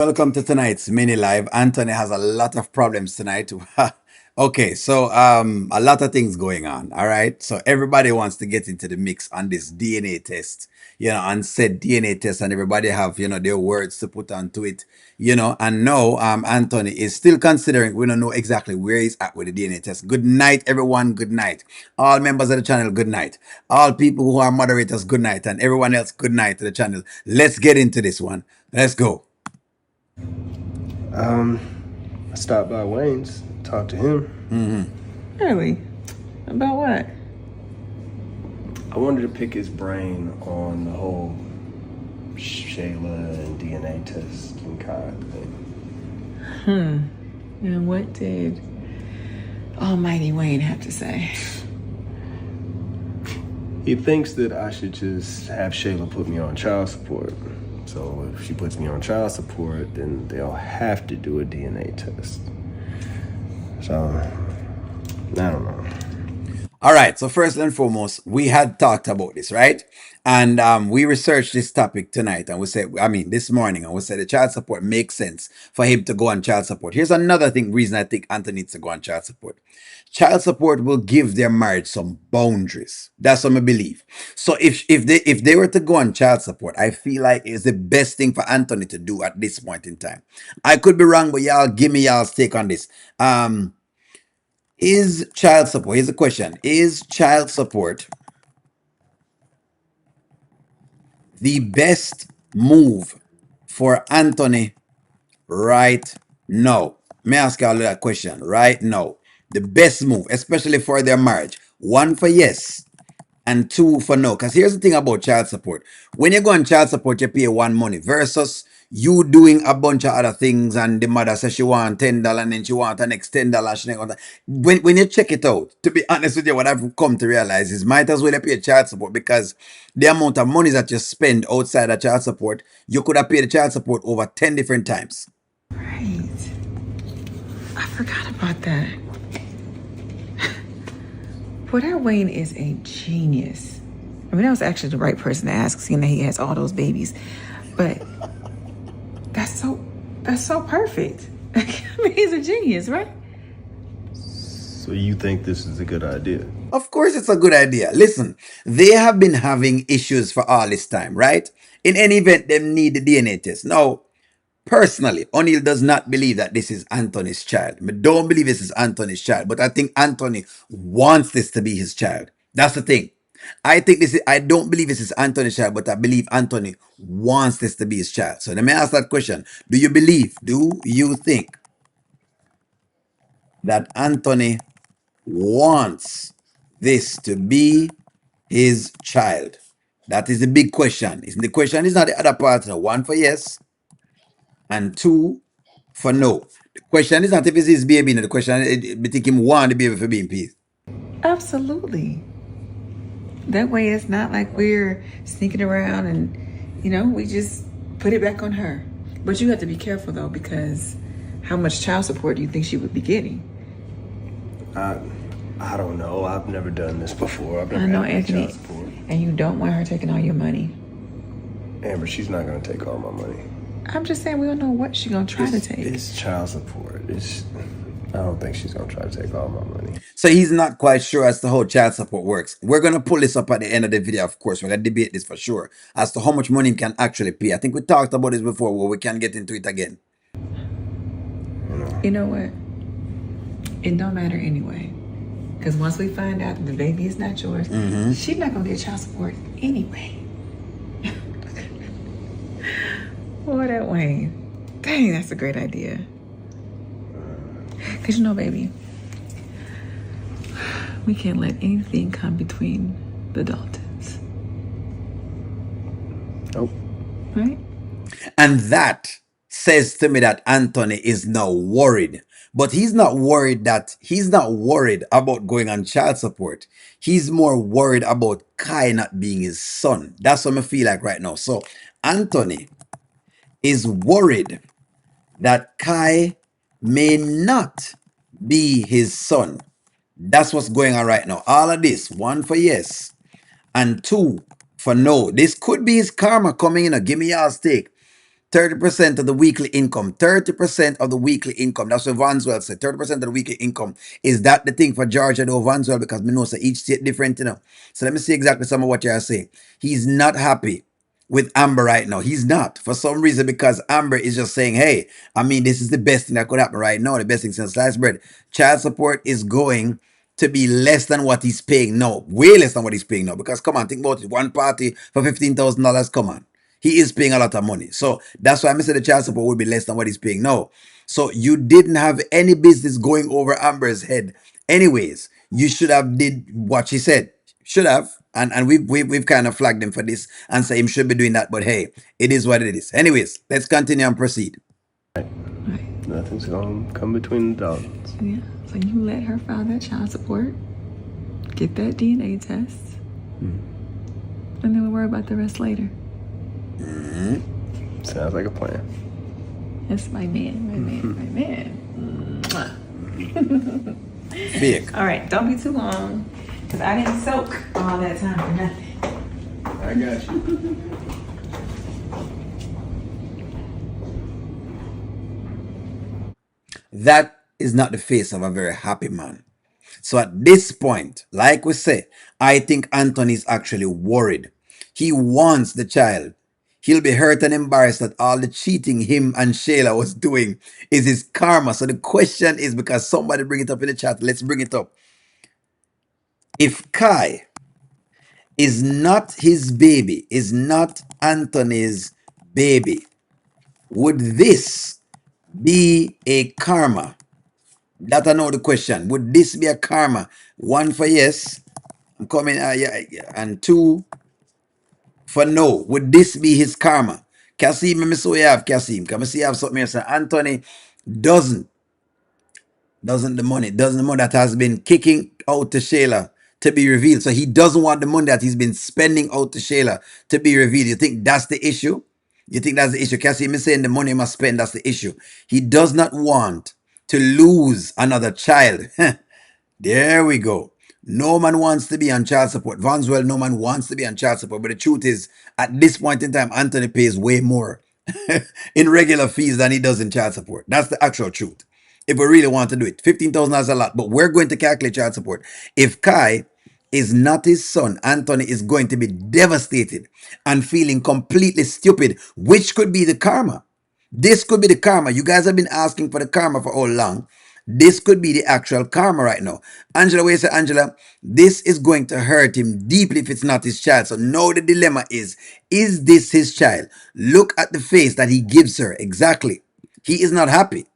Welcome to tonight's mini live. Anthony has a lot of problems tonight. Okay, so a lot of things going on. All right, so everybody wants to get into the mix on this DNA test, and said DNA test, and everybody have their words to put onto it, and no, Anthony is still considering. We don't know exactly where he's at with the DNA test. Good night, everyone. Good night, all members of the channel. Good night, all people who are moderators. Good night, and everyone else. Good night to the channel. Let's get into this one. Let's go. I stopped by Wayne's, talked to him. Really? About what? I wanted to pick his brain on the whole Shayla and DNA test and Kai thing. And what did Almighty Wayne have to say? He thinks that I should just have Shayla put me on child support. So if she puts me on child support, then they'll have to do a DNA test. So, I don't know. All right. So first and foremost, we had talked about this, right? And we researched this topic tonight, and we said, this morning, and we said the child support makes sense for him to go on child support. Here's another reason I think Anthony needs to go on child support. Child support will give their marriage some boundaries. That's what I believe. So if they were to go on child support, I feel like it's the best thing for Anthony to do at this point in time. I could be wrong, but y'all give me y'all's take on this. Is child support, here's the question, is child support the best move for Anthony right now? May I ask you all that question right now? The best move, especially for their marriage. One for yes, and two for no. Because here's the thing about child support. When you go on child support, you pay one money versus you doing a bunch of other things, and the mother says she want $10 and then she want the next $10. When you check it out, to be honest with you, what I've come to realize is might as well you pay child support, because the amount of money that you spend outside of child support, you could have paid the child support over 10 different times. Right. I forgot about that. Boy, that Wayne is a genius. I mean, that was actually the right person to ask, seeing that he has all those babies. But that's so perfect. I mean, he's a genius, right? So you think this is a good idea? Of course, it's a good idea. Listen, they have been having issues for all this time, right? In any event, they need the DNA test. Now, personally, O'Neill does not believe that this is Anthony's child. I don't believe this is Anthony's child, but I think Anthony wants this to be his child. That's the thing. I don't believe this is Anthony's child, but I believe Anthony wants this to be his child. So let me ask that question. Do you think that Anthony wants this to be his child? That is the big question. The question is not the other part. No. One for yes, and two for no. The question is not if it's his baby. No. The question is, I think him want the baby for being peace. Absolutely. That way it's not like we're sneaking around and, we just put it back on her. But you have to be careful, though, because how much child support do you think she would be getting? I don't know. I've never done this before. I've never I know, had Anthony. child support. And you don't want her taking all your money. Amber, she's not going to take all my money. I'm just saying we don't know what she's going to try to take. It's child support. I don't think she's going to try to take all my money. So he's not quite sure as to how child support works. We're going to pull this up at the end of the video, of course. We're going to debate this for sure as to how much money he can actually pay. I think we talked about this before, where we can get into it again. You know what? It don't matter anyway. Because once we find out that the baby is not yours, she's not going to get child support anyway. Boy, that Wayne. Dang, that's a great idea. Because baby, we can't let anything come between the Daltons. Nope. Right? And that says to me that Anthony is now worried. But he's not worried about going on child support. He's more worried about Kai not being his son. That's what I feel like right now. So Anthony is worried that Kai may not be his son. That's what's going on right now. All of this, one for yes, and two for no. This could be his karma coming in. Give me y'all's take. 30% of the weekly income. 30% of the weekly income. That's what Vanswell said. 30% of the weekly income. Is that the thing for Georgia though, Vanswell? Because we know so each state different, you know. So let me see exactly some of what you are saying. He's not happy with Amber right now. He's not. For some reason, because Amber is just saying, hey, I mean, this is the best thing that could happen right now. The best thing since sliced bread. Child support is going to be less than what he's paying now. Way less than what he's paying now. Because come on, think about it. One party for $15,000. Come on. He is paying a lot of money. So that's why I said the child support would be less than what he's paying now. So you didn't have any business going over Amber's head. Anyways, you should have did what she said. Should have. And we've kind of flagged him for this and say him should be doing that. But hey, it is what it is. Anyways, let's continue and proceed. Right. Nothing's gonna come between the dogs. Yeah. So you let her file that child support, get that DNA test, and then we'll worry about the rest later. Sounds like a plan. That's my man, my man, my man. Big. All right, don't be too long, because I didn't soak all that time for nothing. I got you. That is not the face of a very happy man. So at this point, like we say, I think Anthony is actually worried. He wants the child. He'll be hurt and embarrassed that all the cheating him and Shayla was doing is his karma. So the question is, because somebody bring it up in the chat, let's bring it up. If Kai is not his baby, is not Anthony's baby, would this be a karma? That I know the question. Would this be a karma? One for yes, I'm coming, yeah, and two for no. Would this be his karma? Kasim, let me see what you have, Kasim. Can I see you have something else? Anthony doesn't, doesn't the money that has been kicking out to Shayla to be revealed. So he doesn't want the money that he's been spending out to Shayla to be revealed. You think that's the issue? You think that's the issue? Kasim is saying the money he must spend, that's the issue. He does not want to lose another child. There we go. No man wants to be on child support. Vanswell, no man wants to be on child support. But the truth is, at this point in time, Anthony pays way more in regular fees than he does in child support. That's the actual truth. If we really want to do it, $15,000 is a lot, but we're going to calculate child support. If Kai is not his son, Anthony is going to be devastated and feeling completely stupid, which could be the karma. This could be the karma. You guys have been asking for the karma for how long? This could be the actual karma right now. Angela, where you say, Angela, this is going to hurt him deeply if it's not his child. So now the dilemma is this his child? Look at the face that he gives her. Exactly. He is not happy.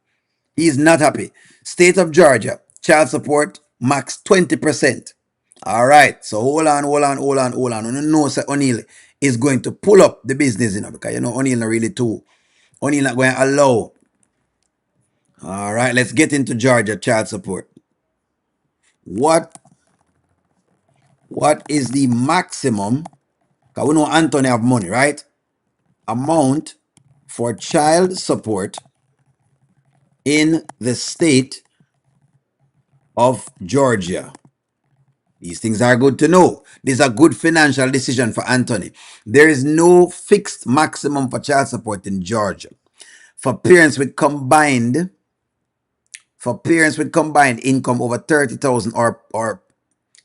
He is not happy. State of Georgia, child support, max 20%. All right. So hold on, hold on, hold on, hold on. You know, Sir O'Neill is going to pull up the business, you know, because you know O'Neill not really too. O'Neill not going to allow. All right, let's get into Georgia child support. What is the maximum? Because we know Anthony have money, right? Amount for child support in the state of Georgia. These things are good to know. This is a good financial decision for Anthony. There is no fixed maximum for child support in Georgia. For parents with combined income over 30,000 or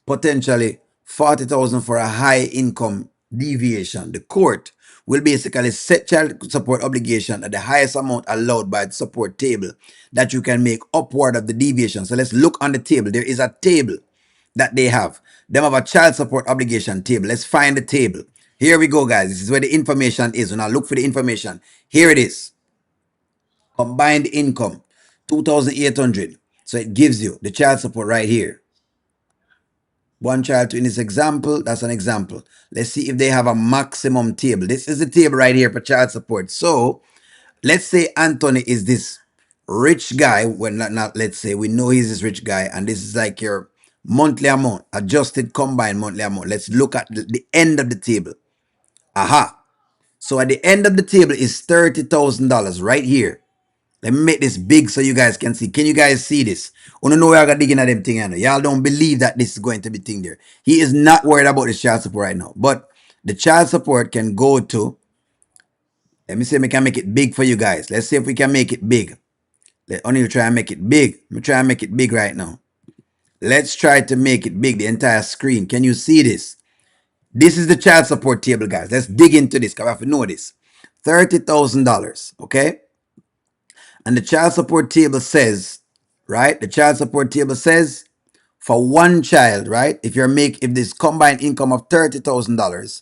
potentially 40,000 for a high income deviation, the court will basically set child support obligation at the highest amount allowed by the support table that you can make upward of the deviation. So let's look on the table. There is a table that they have. They have a child support obligation table. Let's find the table. Here we go, guys. This is where the information is. When I look for the information, here it is. Combined income, 2,800. So it gives you the child support right here. One child in this example, that's an example. Let's see if they have a maximum table. This is the table right here for child support. So let's say Anthony is this rich guy. Well, not let's say, we know he's this rich guy, and this is like your monthly amount, adjusted combined monthly amount. Let's look at the end of the table. Aha. So at the end of the table is $30,000 right here. Let me make this big so you guys can see. Can you guys see this? You know y'all got digging at them thing. Y'all don't believe that this is going to be thing there. He is not worried about the child support right now. But the child support can go to, Let me see if we can make it big for you guys. Let's see if we can make it big. Let O'Neal try and make it big. Let me try and make it big right now. Let's try to make it big, the entire screen. Can you see this? This is the child support table, guys. Let's dig into this because I have to know this. $30,000, okay? And the child support table says, right? The child support table says for one child, right? If this combined income of $30,000,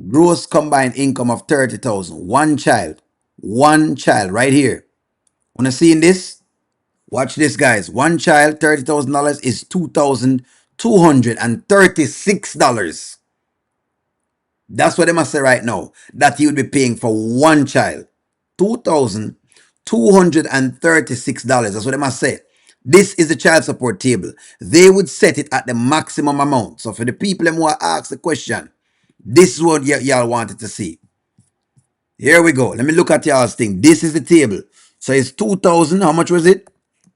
gross combined income of 30,000, one child right here. Wanna see in this? Watch this, guys. One child, $30,000 is $2,236. That's what they must say right now. That you would be paying for one child. $2,236. That's what they must say. This is the child support table. They would set it at the maximum amount. So for the people who are asked the question, this is what y'all wanted to see. Here we go. Let me look at y'all's thing. This is the table. So it's 2,000. How much was it?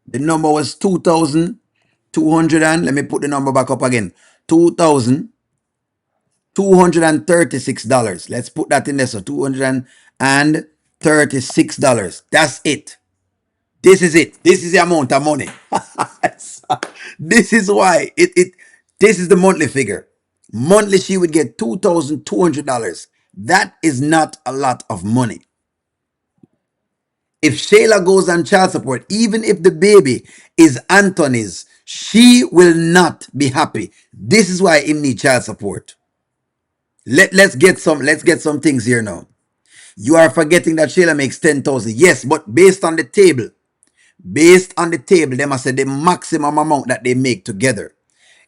The number was 2,200 and let me put the number back up again. $2,236. Let's put that in there. So $236. That's it. This is it. This is the amount of money. This is why this is the monthly figure. Monthly she would get $2,200. That is not a lot of money. If Shayla goes on child support, even if the baby is Anthony's, she will not be happy. This is why he need child support. Let's get some things here now. You are forgetting that Shayla makes 10,000. Yes, but based on the table, they must say the maximum amount that they make together.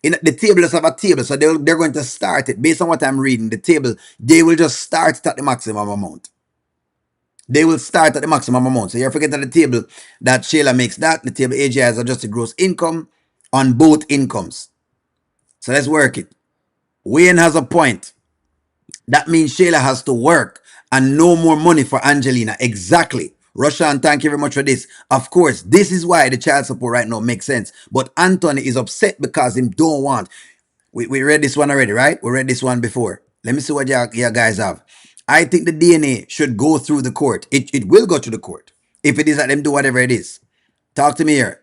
In the table, let's have a table, so they're going to start it based on what I'm reading. The table, they will just start it at the maximum amount. They will start at the maximum amount. So you're forgetting the table that Shayla makes that. The table AJ has adjusted gross income on both incomes. So let's work it. Wayne has a point. That means Shayla has to work and no more money for Angelina. Exactly. Roshan, thank you very much for this. Of course, this is why the child support right now makes sense. But Anthony is upset because him don't want. We read this one already, right? We read this one before. Let me see what you guys have. I think the DNA should go through the court. It will go to the court. If it is that them do whatever it is. Talk to me here.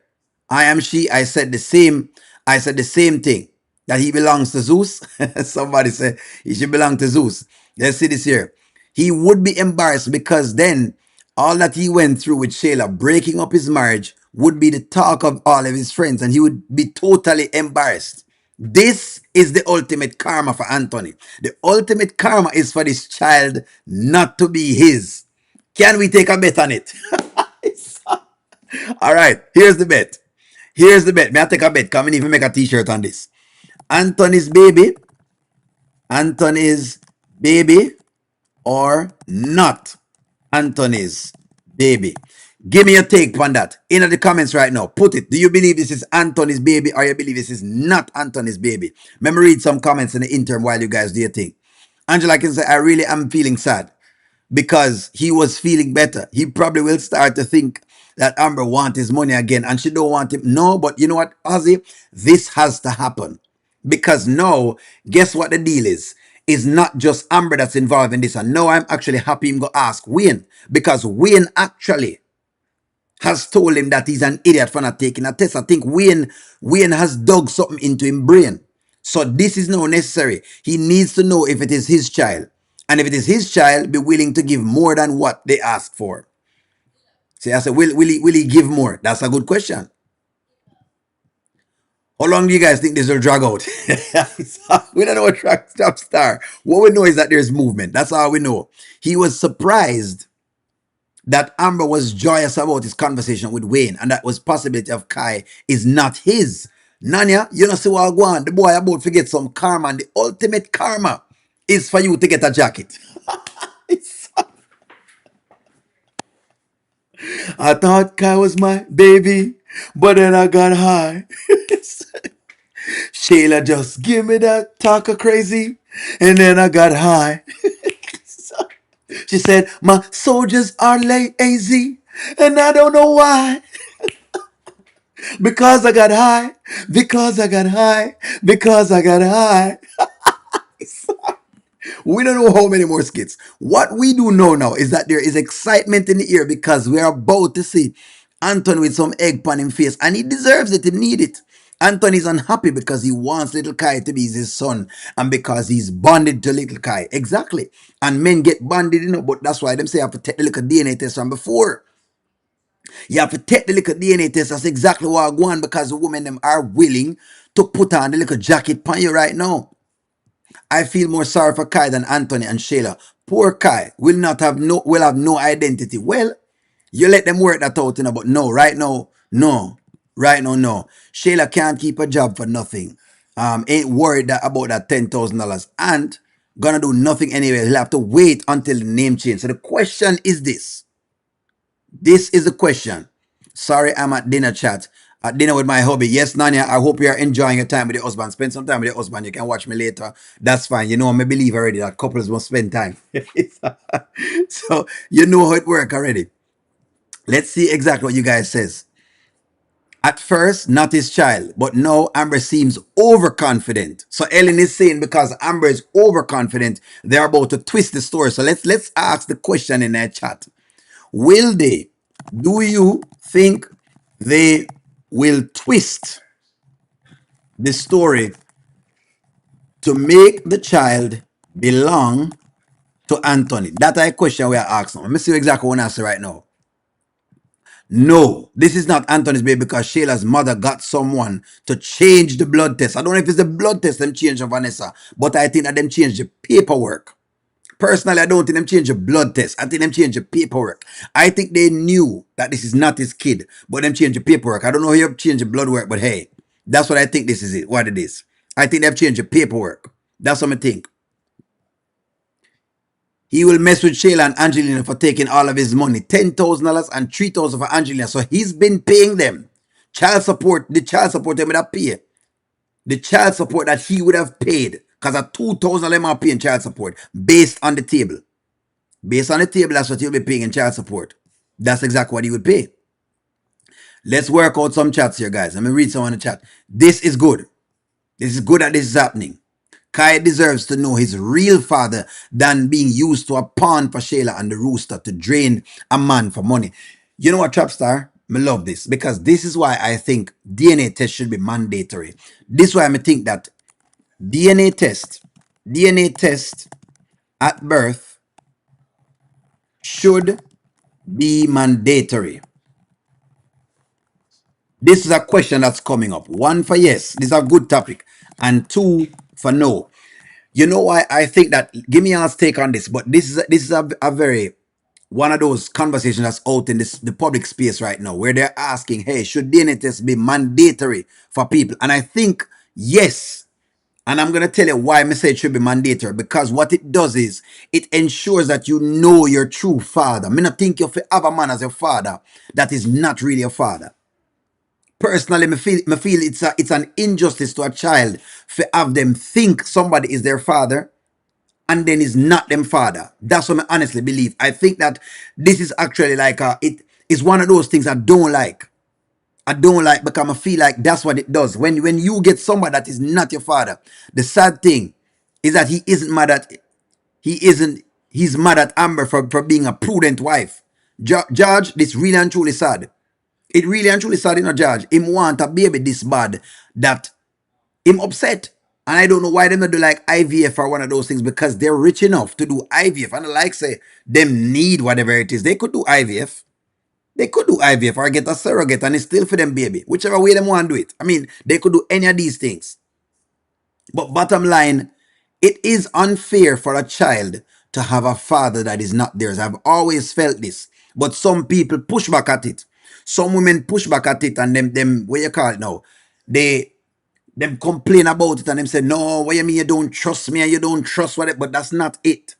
I am she. I said the same thing. That he belongs to Zeus. Somebody said he should belong to Zeus. Let's see this here. He would be embarrassed because then all that he went through with Shayla, breaking up his marriage, would be the talk of all of his friends, and he would be totally embarrassed. This is the ultimate karma for Anthony. The ultimate karma is for this child not to be his. Can we take a bet on it? All right, here's the bet. Here's the bet. May I take a bet? Come and even make a t-shirt on this. Anthony's baby. Anthony's baby or not Anthony's baby. Give me your take on that in the comments right now. Put it. Do you believe this is Anthony's baby or you believe this is not Anthony's baby? Let me read some comments in the interim while you guys do your thing. Angela can say, I really am feeling sad because he was feeling better. He probably will start to think that Amber wants his money again and she don't want him. No, but you know what, Ozzy? This has to happen. Because now, guess what the deal is? It's not just Amber that's involved in this. And now I'm actually happy him go ask Wayne. Because Wayne actually has told him that he's an idiot for not taking a test. I think Wayne has dug something into his brain. So this is now necessary. He needs to know if it is his child. And if it is his child, be willing to give more than what they ask for. See, I said, will he give more? That's a good question. How long do you guys think this will drag out? We don't know what track star. What we know is that there's movement. That's all we know. He was surprised that Amber was joyous about his conversation with Wayne and that was possibility of Kai is not his. Nanya, you know see what I go on. The boy about to get some karma and the ultimate karma is for you to get a jacket. I thought Kai was my baby, but then I got high. Shayla just give me that talker crazy, and then I got high. She said, my soldiers are lazy, and I don't know why. Because I got high, because I got high, because I got high. We don't know how many more skits. What we do know now is that there is excitement in the air because we are about to see Anton with some egg pan in face, and he deserves it. He need it. Anton is unhappy because he wants little Kai to be his son, and because he's bonded to little Kai. Exactly. And men get bonded, but that's why them say you have to take the little DNA test from before. You have to take the little DNA test. That's exactly what I want, because the women them are willing to put on the little jacket on you right now. I feel more sorry for Kai than Anthony and Shayla. Poor Kai will have no identity. Well, you let them work that out, but no, right now, no. Right now, no. Shayla can't keep a job for nothing. Ain't worried about that $10,000 and gonna do nothing anyway. He'll have to wait until the name change. So the question is this. This is the question. Sorry, I'm at dinner chat. At dinner with my hubby. Yes, Nanya, I hope you're enjoying your time with your husband. Spend some time with your husband. You can watch me later. That's fine. I'm a believer already that couples must spend time. So you know how it works already. Let's see exactly what you guys says. At first, not his child, but now Amber seems overconfident. So Ellen is saying because Amber is overconfident, they're about to twist the story. So let's ask the question in that chat. Will they? Do you think they will twist the story to make the child belong to Anthony? That's a question we are asking. Let me see exactly what I answer right now. No, this is not Anthony's baby because Shayla's mother got someone to change the blood test. I don't know if it's the blood test them change on Vanessa, but I think that them change the paperwork. Personally, I don't think them change the blood test. I think them change the paperwork. I think they knew that this is not his kid, but them change the paperwork. I don't know how you change the blood work, but hey, that's what I think this is what it is. I think they've changed the paperwork. That's what I think. He will mess with Shayla and Angelina for taking all of his money. $10,000 and $3,000 for Angelina. So he's been paying them. The child support they would have paid. The child support that he would have paid. Because at 2,000 of them are paying child support based on the table. Based on the table, that's what he'll be paying in child support. That's exactly what he would pay. Let's work out some chats here, guys. Let me read some in the chat. This is good. This is good that this is happening. Kai deserves to know his real father than being used to a pawn for Shayla and the rooster to drain a man for money. You know what, Trapstar? I love this because this is why I think DNA test should be mandatory. This is why I think that DNA test at birth should be mandatory. This is a question that's coming up. One for yes, this is a good topic, and two for no. You know why I think that? Give me your take on this, but this is a very one of those conversations that's out in the public space right now, where they're asking, hey, should DNA tests be mandatory for people? And I think yes. And I'm gonna tell you why I say it should be mandatory, because what it does is it ensures that you know your true father. I not think you have a man as your father that is not really your father. Personally, me feel it's an injustice to a child to have them think somebody is their father and then is not them father. That's what I honestly believe. I think that this is actually like it is one of those things I don't like. I don't like because I feel like that's what it does. When you get somebody that is not your father, the sad thing is that he's mad at Amber for being a prudent wife. George, this really and truly sad. It really and truly sad, George. Him want a baby this bad that him upset. And I don't know why them not do like IVF or one of those things, because they're rich enough to do IVF. And like say, them need whatever it is. They could do IVF. They could do IVF or get a surrogate and it's still for them baby. Whichever way them want to do it. I mean, they could do any of these things. But bottom line, it is unfair for a child to have a father that is not theirs. I've always felt this. But some people push back at it. Some women push back at it and them what you call it now? Them complain about it and them say, no, what you mean you don't trust me and you don't trust what it, but that's not it.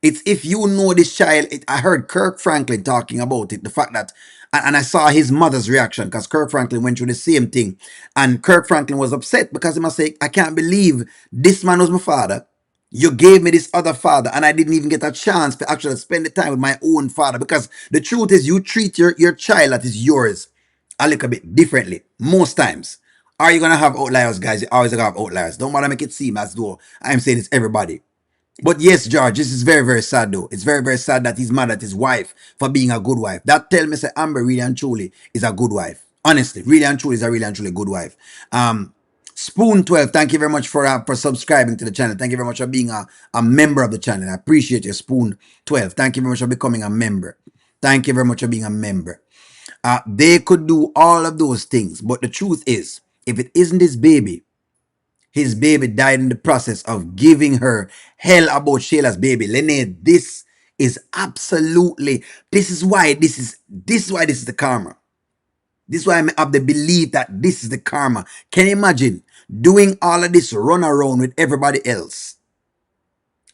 It's if you know this child. I heard Kirk Franklin talking about it, the fact that, and I saw his mother's reaction because Kirk Franklin went through the same thing. And Kirk Franklin was upset because he must say, I can't believe this man was my father. You gave me this other father and I didn't even get a chance to actually spend the time with my own father. Because the truth is you treat your child that is yours a little bit differently most times. Are you going to have outliers, guys? You're always going to have outliers. Don't want to make it seem as though I'm saying it's everybody. But yes, George, this is very, very sad though. It's very, very sad that he's mad at his wife for being a good wife. That tell me say Amber really and truly is a good wife. Honestly, really and truly is a really and truly good wife. Spoon 12, thank you very much for subscribing to the channel. Thank you very much for being a member of the channel. I appreciate you, Spoon 12. Thank you very much for becoming a member. Thank you very much for being a member. They could do all of those things, but the truth is, if it isn't his baby died in the process of giving her hell about Shayla's baby. Lene, this is absolutely, this is why this is the karma. This is why I have the belief that this is the karma. Can you imagine doing all of this run around with everybody else?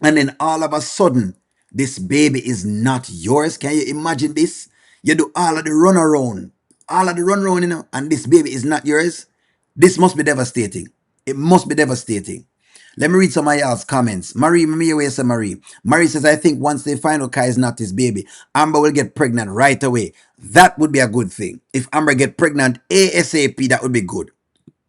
And then all of a sudden, this baby is not yours. Can you imagine this? You do all of the run around, and this baby is not yours. This must be devastating. It must be devastating. Let me read some of y'all's comments. Marie, me away, say Marie. Marie says, I think once they find out Kai is not his baby, Amber will get pregnant right away. That would be a good thing. If Amber get pregnant ASAP, that would be good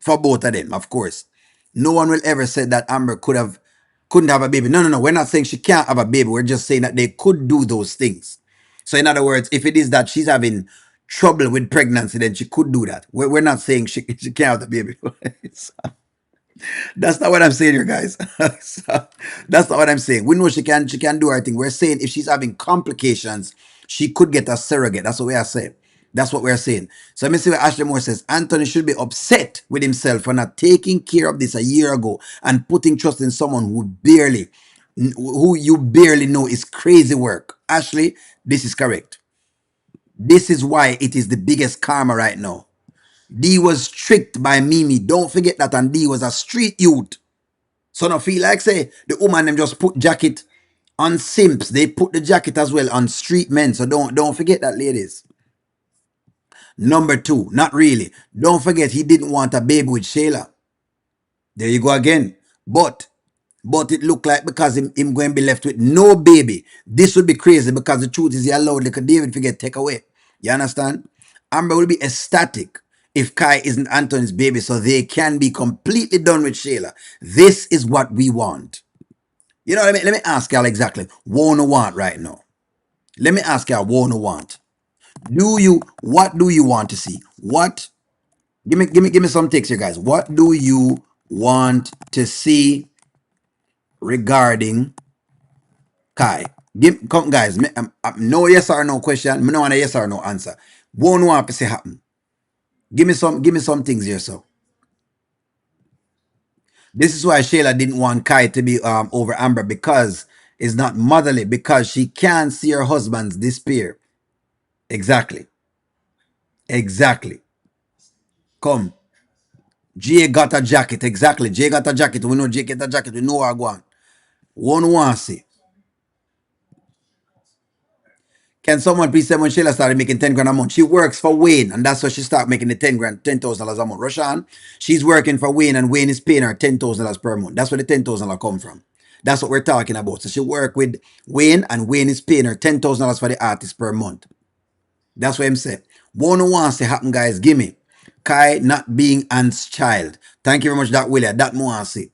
for both of them, of course. No one will ever say that Amber couldn't have a baby. No, no, no. We're not saying she can't have a baby. We're just saying that they could do those things. So in other words, if it is that she's having trouble with pregnancy, then she could do that. We're not saying she can't have the baby. That's not what I'm saying here, guys. So, that's not what I'm saying. We know she can do her thing. We're saying if she's having complications, she could get a surrogate. That's what we are saying. That's what we're saying. So let me see what Ashley Moore says. Anthony should be upset with himself for not taking care of this a year ago and putting trust in someone who you barely know is crazy work. Ashley, this is correct. This is why it is the biggest karma right now. D was tricked by Mimi. Don't forget that, and D was a street youth. So no feel like say the woman them just put jacket on simps. They put the jacket as well on street men. So don't forget that, ladies. Number two, not really. Don't forget he didn't want a baby with Shayla. There you go again. But it looked like because him going to be left with no baby, this would be crazy because the truth is he allowed little David to get taken away. You understand? Amber will be ecstatic if Kai isn't Anthony's baby so they can be completely done with Shayla. This is what we want. You know what I mean? Let me ask y'all exactly what you want right now. Let me ask y'all what you want. What do you want to see? What give me some takes here, guys. What do you want to see regarding Kai? Come guys, no yes or no question. Me no want a yes or no answer. What you want to see happen? Give me some things here, so. This is why Shayla didn't want Kai to be over Amber because it's not motherly, because she can't see her husband's despair. Exactly. Exactly. Come. Jay got a jacket. Exactly. Jay got a jacket. We know Jay get a jacket. We know what going. One want to see. Can someone please say when Shayla started making 10 grand a month? She works for Wayne, and that's why she started making the 10 grand, $10,000 a month. Roshan, she's working for Wayne, and Wayne is paying her $10,000 per month. That's where the $10,000 come from. That's what we're talking about. So she work with Wayne, and Wayne is paying her $10,000 for the artist per month. That's what I'm saying. One wants to happen, guys. Give me. Kai not being Ant's child. Thank you very much, that William. That more say.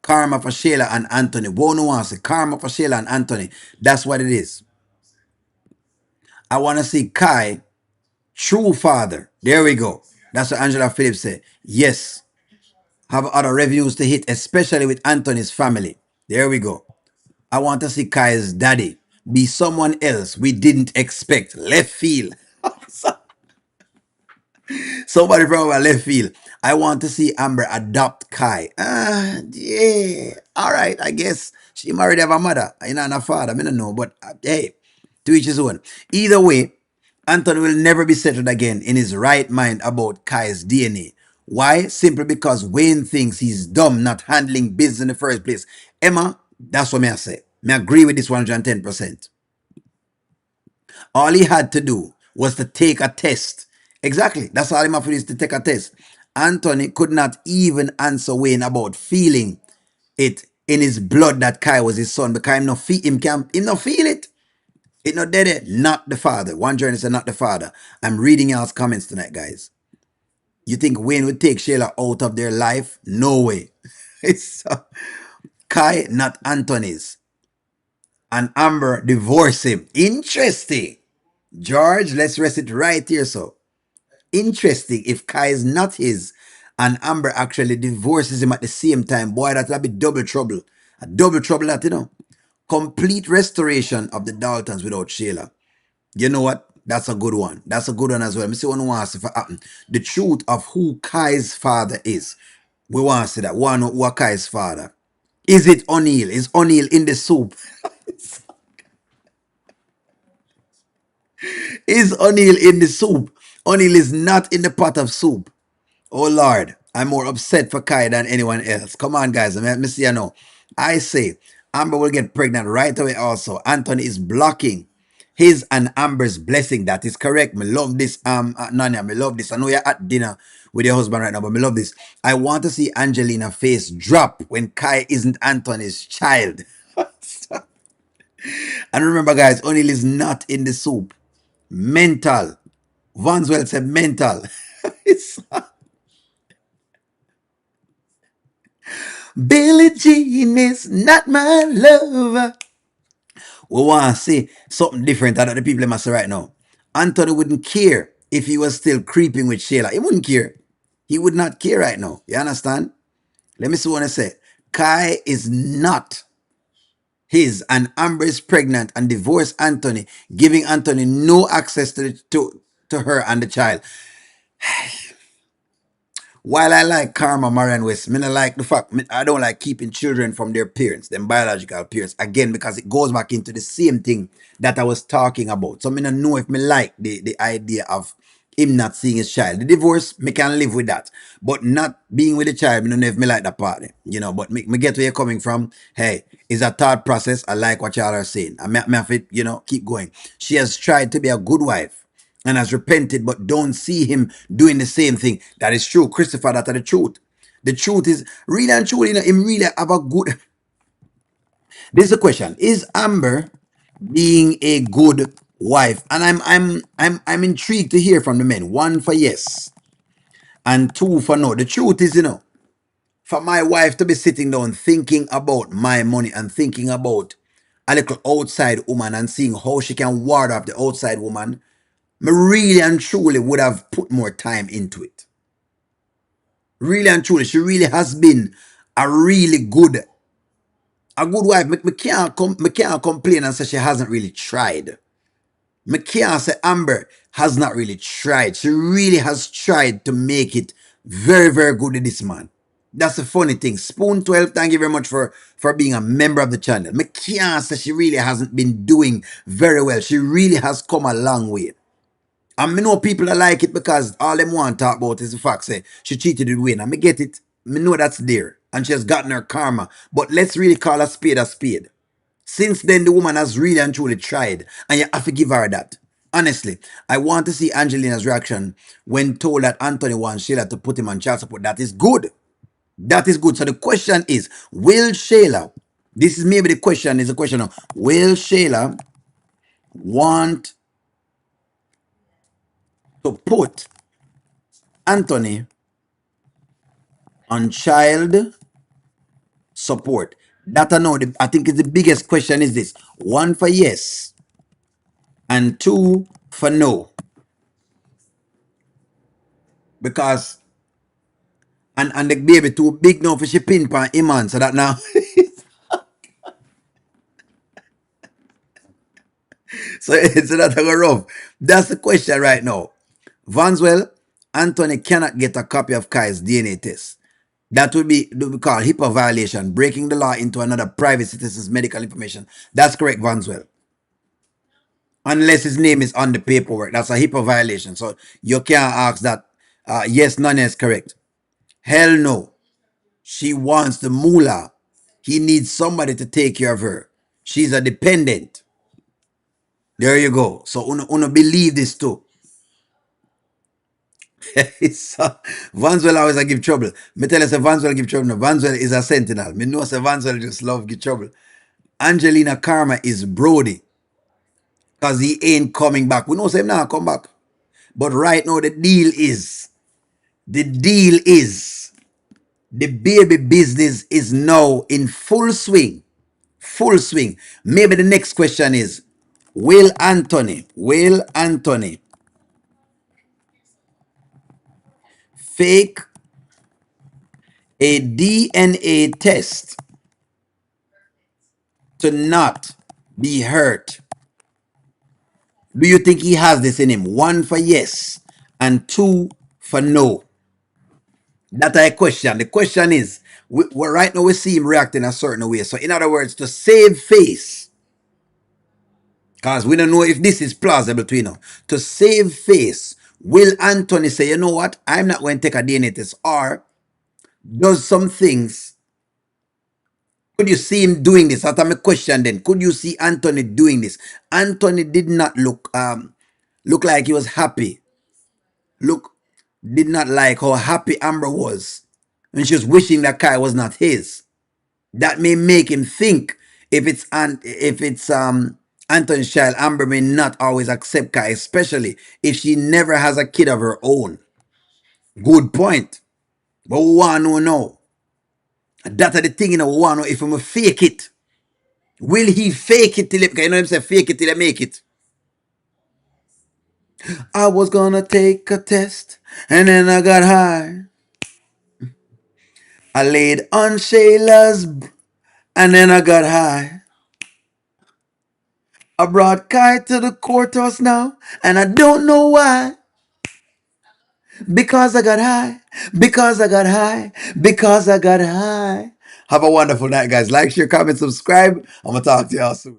Karma for Shayla and Anthony. One wants to karma for Shayla and Anthony. That's what it is. I want to see Kai, true father. There we go. That's what Angela Phillips said. Yes. Have other revenues to hit, especially with Anthony's family. There we go. I want to see Kai's daddy be someone else we didn't expect. Left field. Somebody from our left field. I want to see Amber adopt Kai. Yeah. All right. I guess she married have a mother. You know, and a father. I don't know. But hey, to each his own. Either way, Anthony will never be settled again in his right mind about Kai's DNA. Why? Simply because Wayne thinks he's dumb not handling business in the first place. Emma, that's what I say. I agree with this 110%. All he had to do was to take a test. Exactly. That's all he had to do is to take a test. Anthony could not even answer Wayne about feeling it in his blood that Kai was his son because him not feel it. It not dead it. Not the father. One journalist said not the father. I'm reading y'all's comments tonight, guys. You think Wayne would take Shayla out of their life? No way. It's Kai, not Anthony's. And Amber divorced him. Interesting. George, let's rest it right here. So, interesting. If Kai is not his and Amber actually divorces him at the same time, boy, that'll be double trouble. A double trouble that, Complete restoration of the Daltons without Shayla. You know what? That's a good one. That's a good one as well. Me see one wants if it happen. The truth of who Kai's father is. We want to see that. One who Kai's father. Is it O'Neill? Is O'Neill in the soup? Is O'Neill in the soup? O'Neill is not in the pot of soup. Oh Lord, I'm more upset for Kai than anyone else. Come on, guys. Let me see you know. I say Amber will get pregnant right away also. Anthony is blocking his and Amber's blessing. That is correct. Me love this, Nanya. Me love this. I know you're at dinner with your husband right now, but me love this. I want to see Angelina's face drop when Kai isn't Anthony's child. And remember, guys, O'Neill is not in the soup. Mental. Vanswell said mental. It's Billie Jean is not my lover. We want to see something different that the people must say right now. Anthony wouldn't care if he was still creeping with Shayla. He wouldn't care. He would not care right now. You understand? Let me see what I say. Kai is not his, and Amber is pregnant and divorced Anthony, giving Anthony no access to her and the child. While I like Karma, Marian West, I like the fact I don't like keeping children from their parents, them biological parents, again, because it goes back into the same thing that I was talking about. So I don't know if me like the idea of him not seeing his child. The divorce, me can live with that. But not being with the child, I don't know if me like that part. But me get where you're coming from. Hey, it's a thought process. I like what y'all are saying. I me have to, keep going. She has tried to be a good wife and has repented, but don't see him doing the same thing. That is true. Christopher, that's the truth. The truth is, really and truly, him really have a good. This is the question. Is Amber being a good wife? And I'm intrigued to hear from the men. One for yes, and two for no. The truth is, for my wife to be sitting down thinking about my money and thinking about a little outside woman and seeing how she can ward off the outside woman, me really and truly would have put more time into it. Really and truly, she really has been a good wife. Me can't complain and say she hasn't really tried. Me can't say Amber has not really tried. She really has tried to make it very, very good with this man. That's the funny thing. Spoon 12, thank you very much for being a member of the channel. Me can't say she really hasn't been doing very well. She really has come a long way. And me know people that like it because all them want to talk about is the fact say she cheated with Wayne. And me get it. Me know that's there. And she has gotten her karma. But let's really call a spade a spade. Since then, the woman has really and truly tried. And you have to give her that. Honestly, I want to see Angelina's reaction when told that Anthony wants Shayla to put him on child support. That is good. That is good. So the question is, will Shayla, this is maybe the question, is a question of, will Shayla want to put Anthony on child support? That I know, I think is the biggest question is this. One for yes and two for no. Because, and the baby too big now for she pin pan him on, so that now. So it's not a rough. That's the question right now. Vanswell, Anthony cannot get a copy of Kai's DNA test. That would be called HIPAA violation, breaking the law into another private citizen's medical information. That's correct, Vanswell. Unless his name is on the paperwork. That's a HIPAA violation. So you can't ask that. Yes, none is correct. Hell no. She wants the moolah. He needs somebody to take care of her. She's a dependent. There you go. So uno believe this too. It's, Vanswell always I give trouble. Me tell you say Vanswell give trouble. No, Vanswell is a sentinel. Me know say Vanswell just love give trouble. Angelina Karma is Brody. Because he ain't coming back. We know say him not come back. But right now the deal is The baby business is now in full swing. Full swing. Maybe the next question is, will Anthony fake a DNA test to not be hurt? Do you think he has this in him? One for yes and two for no. That's a question. The question is, right now we see him reacting a certain way. So in other words, to save face, because we don't know if this is plausible to to save face, will Anthony say, you know what, I'm not going to take a DNA test, or does some things, could you see him doing this? That's my question then. Could you see Anthony doing this? Anthony did not look like he was happy. Look, did not like how happy Amber was when she was wishing that Kai was not his. That may make him think if it's Anthony's child, Amber may not always accept Kai, especially if she never has a kid of her own. Good point. But we want to know. That's the thing, we want to know if I'm fake it. Will he fake it till it, him say fake it till I make it? I was gonna take a test and then I got high. I laid on Shayla's and then I got high. I brought Kai to the courthouse now and I don't know why. Because I got high. Because I got high. Because I got high. Have a wonderful night, guys. Like, share, comment, subscribe. I'm going to talk to y'all soon.